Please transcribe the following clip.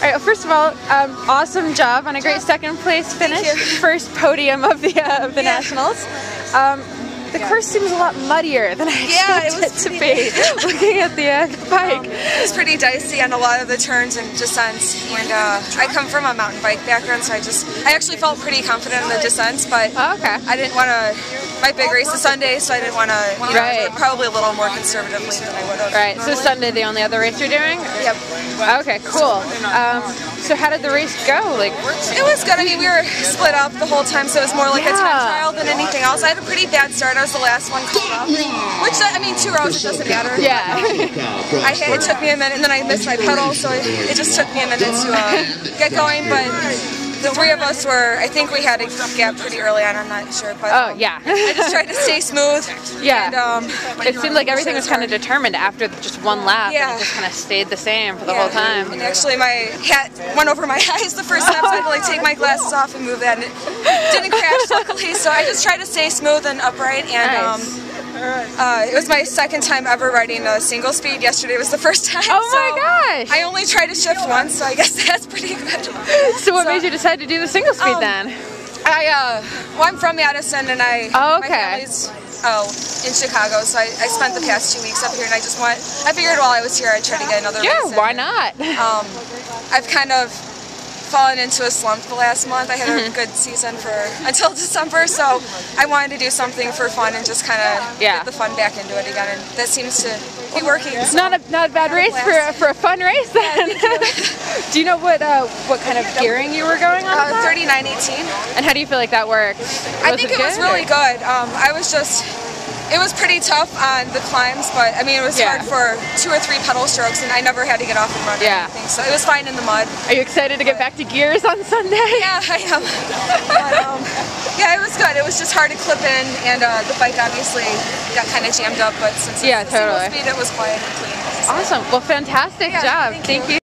All right, well, first of all, awesome job on a great second place finish. First podium of the Nationals. The course seems a lot muddier than I expected it to be. Looking at the bike, it was pretty dicey on a lot of the turns and descents. And I come from a mountain bike background, so I actually felt pretty confident in the descents. But I didn't want to. My big race is Sunday, so I didn't want to. Probably a little more conservatively than I would have. Right. So Sunday, the only other race you're doing? Yep. Okay. Cool. So how did the race go? Like, it was good. I mean, we were split up the whole time, so it was more like a time trial than anything else. I had a pretty bad start. I was the last one called off, which, I mean, 2 rows, it doesn't matter. Yeah. It took me a minute, and then I missed my pedal, so it just took me a minute to get going, but the 3 of us were, I think we had a gap pretty early on, I'm not sure, but I just tried to stay smooth. And, it seemed like everything was kind of determined after just one lap, and it just kind of stayed the same for the whole time. And actually my hat went over my eyes the first time, so I had to like take my glasses off and move that, and it didn't crash luckily, so I just tried to stay smooth and upright, and it was my second time ever riding a single speed. Yesterday was the first time. Oh my gosh! I only tried to shift once, so I guess that's pretty good. So what made you decide to do the single speed then? Well, I'm from Madison, and my family's in Chicago, so I spent the past 2 weeks up here, and I figured while I was here I'd try to get another race. Yeah, why not? I've kind of fallen into a slump the last month. I had a good season until December, so I wanted to do something for fun and just kind of get the fun back into it again, and that seems to be working. It's not a bad race for a fun race then. Do you know what kind of gearing you were going on? 3918. And how do you feel like that worked? I think it was really good. It was pretty tough on the climbs, but I mean it was hard for 2 or 3 pedal strokes, and I never had to get off and run or anything, so it was fine in the mud. Are you excited to get back to gears on Sunday? Yeah, I am. But, it was good. It was just hard to clip in, and the bike obviously got kind of jammed up, but since it's single speed, it was quiet and clean. Awesome. Well, fantastic job. Thank you.